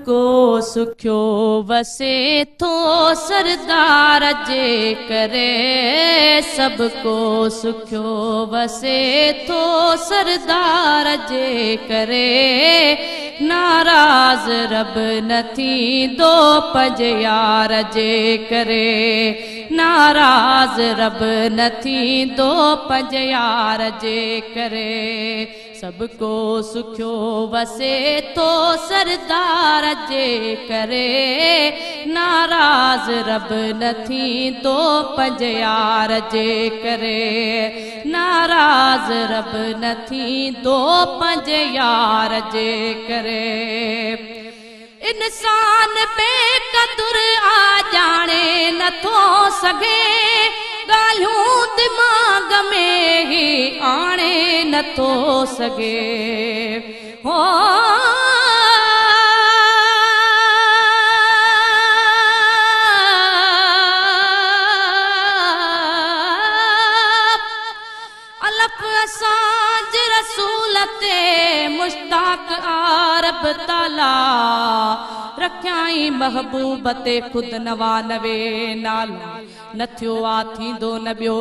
को सुख्यो वसे थो सरदार जे करे, सबको सुख्यो वसे थो सरदार जे करे, नाराज रब न थींदो पंज यार जे करे, नाराज रब न थींदो पंज यार जे करे, सबको सुख्यो वसे थो सरदार जे करे, नाराज रब न थींदो पंज यार जे करे, नाराज रब न थींदो पंज यार जे करे। इंसान बेक़दुर आ जाने नथो सघे, ॻाल्हियूं दिमाग़ में ही आणे नथो सघे, हो अलफ असांज रसूल ते मुश्ताक आरब ताला, रखियाई महबूब ते खुद 99 नाला, न थियो आ थींदो न ॿियो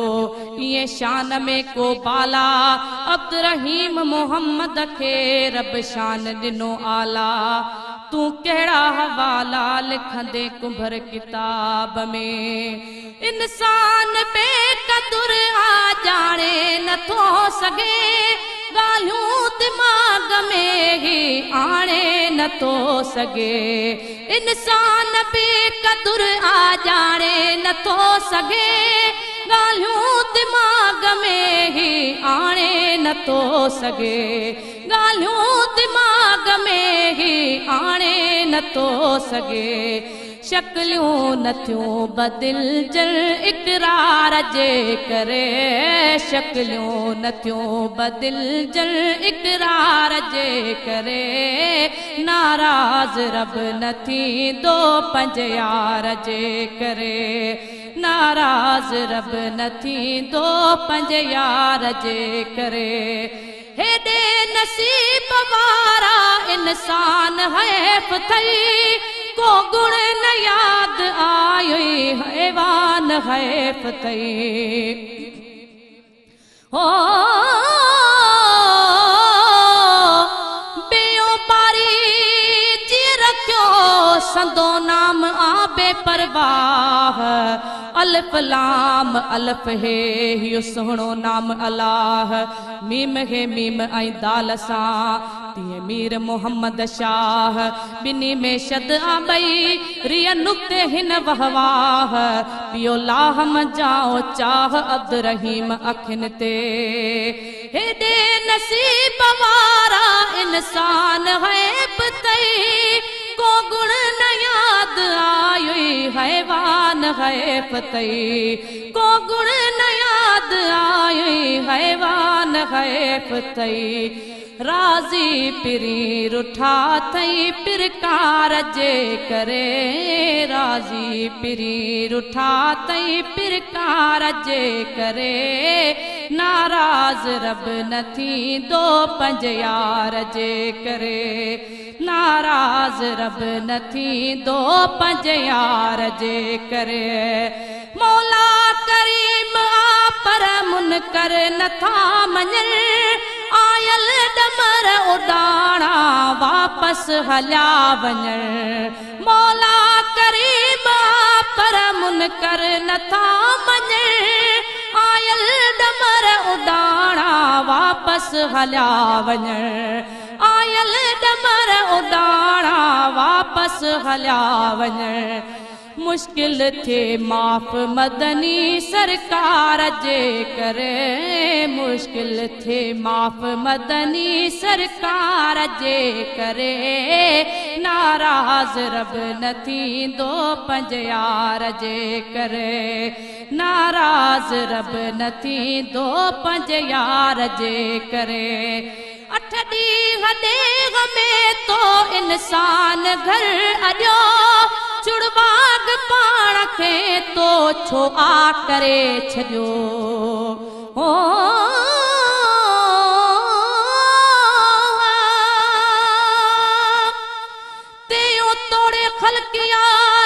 इएं शान में को बाला, अब्दुर्रहीम मोहम्मद खे रब शान ॾिनो आला, तूं कहिड़ा हवाला लिखंदे कुंभर किताब में, इंसान बेक़दुर आ जाने नथो सघे, ॻाल्हियूं दिमाग़ में ही आणे नथो सघे, इंसान बेक़दुर आ जाने नथो सघे, ॻाल्हियूं दिमाग़ में ही आणे नथो सघे, ॻाल्हियूं दिमाग़ में ही आणे नथो सघे, शक्लियूं नथियूं बदिलजल इक़रार जे करे, शक्लियूं नथियूं बदिलजल इक़रार जे करे, नाराज रब न थींदो पंज यार जे करे, नाराज रब न थींदो पंज यार जे करे, हेॾे नसीब वारा इंसान हैफ़ थई, को गुण न याद आयो हैवान हैफ़ थई, हो बेओपारी जी रखियो संदो नाम आबे परवाह, अल्फ लाम अल्फ है हियो सुहिणो नाम अलाह, मीम है मीम ऐं दाल सां तीअं मीर मोहम्मद शाह, ॿिन्ही में शद आ ॿई रिय नुक्ते हिन वहवाह, पियो लाहम जाओ चाह अब्दुर्रहीम अखियुनि ते, हेॾे नसीब वारा इंसान हैब तई, को गुण न याद आयो हैवान हैफ़ तई, को गुण न याद आयो हैवान हैफ़ तई, राज़ी पिरी रुठा थई पिरकार जे करे, राज़ी पिरी रुठा थई पिरकार जे करे, नाराज रब न थींदो पंज यार जे करे, नाराज रब न थींदो पंज यार जे करे, मौला करीम आ पर मुनकर नथा मञन, आयल डमर उॾाणा वापस हलिया वञण, मौला करीम आ पर मुनकर नथा मञन, आयल डमर उॾाणा वापस हलिया वञण, आयल डमर उॾाणा वापस हलिया वञण, मुश्किल थे माफ़ मदनी सरकार जे करे, मुश्किल थे माफ़ मदनी सरकार जे करे, नाराज रब न थींदो पंज यार जे करे, नाराज रब न थींदो पंज यार जे करे, 8 ॾींहं ॾेग में तो इंसान घर अॼो, चुड़बाग पाण खे तो छो आ करे छॾियो, हो ते तोड़े खलकिया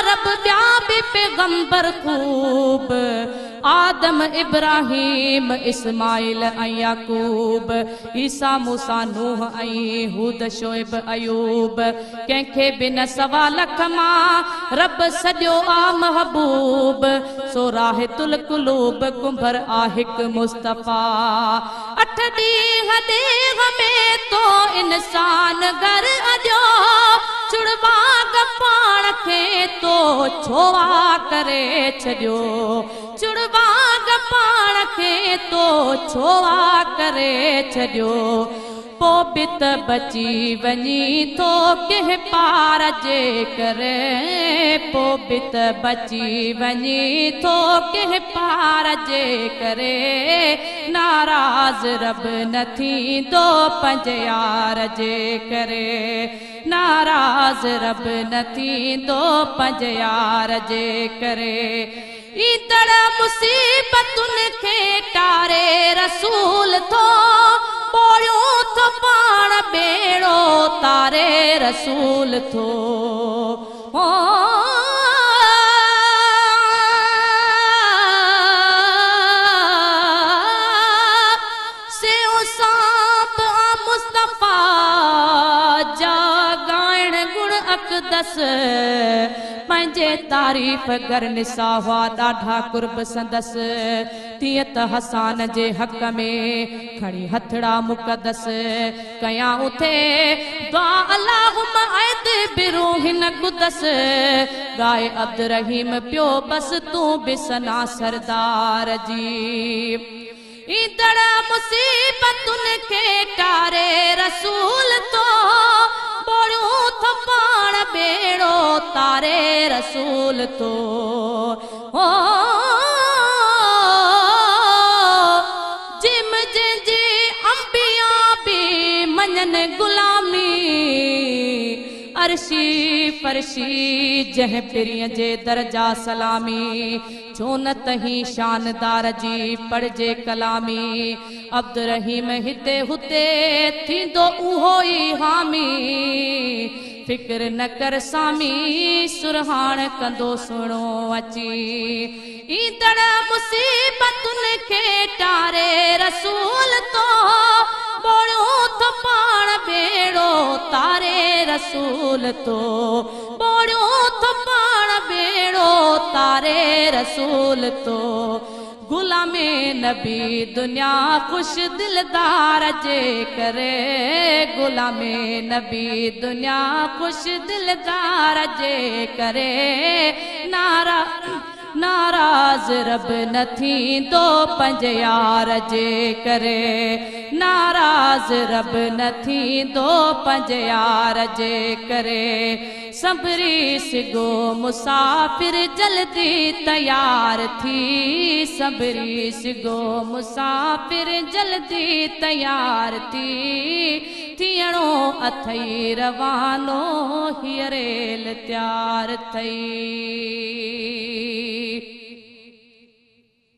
रब ॿिया बि पैगंबर खूब आदम इब्राहिम इस्माइल ऐं याकूब ईसा मूसा नूह ऐं हूद शोएब अयूब कंहिंखे बि न सवा लख मां रब सॼो आ महबूब सो राहितुल कुलूब कुंभर आ हिकु मुस्तफ़ा अठ ॾींहं देह में तो इंसान घर अॼो चुड़बाग पाण खे तो छोवा करे छॾियो चुड़बाग पाण खे तो छोवा करे छॾियो पोइ बि त बची वञी थो कंहिं पार जे करे पोइ बि त बची वञी थो कंहिं पार जे करे नाराज़ रब न थींदो पंज यार जे करे नाराज़ रब न थींदो पंज यार जे करे ईंदड़ मुसीबतुनि खे टारे रसूल थो ॿोड़ियो थो पाण ॿेड़ो तारे रसूल थो सेव सांप मुस्तफ़ा जा ॻाइण गुण अक़दस पंहिंजे तारीफ़ कर निसा हुआ ॾाढा कुर्ब संदस तीअं त हसान जे हक़ में खणी हथड़ा मुक़दस कयां उथे दुआ अल्लाहुम्मा ऐद बिरूहिन कुदस गाए अब्द रहीम पियो बस तूं बि सना सरदार जी ईंदड़ मुसीबतुनि खे टारे रसूल तो ॿोड़ियो थो पाण ॿेड़ो तारे रसूल तो जिम जंहिंजी अंबिया बि मञनि गुलामी अर्शी फर्शी जंहिं पिरीअ जे दर्जा सलामी छो न तहीं शानदार जी पढ़जे कलामी अब्द रहीम हिते हुते थींदो उहो ई हामी फिक्र न कर सामी सुरहान कंदो सुणो अची ईंदड़ मुसीबतुनि खे टारे रसूल तो ॿोड़ियो थो पाण ॿेड़ो तारे रसूल तो ॿोड़ियो थो पाण ॿेड़ो तारे रसूल तो गुलामे नबी दुनिया खुश दिलदार जे करे गुलामे नबी दुनिया खुश दिलदार जे करे नाराज़ रब न थींदो पंज यार जे करे नाराज़ रब न थींदो पंज यार जे करे सबरी सिगो मुसाफिर जल्दी तैयार थी सबरी सिगो मुसाफिर जल्दी तैयार थी थियणो अथई रवानो हीअ रेल तयार थई।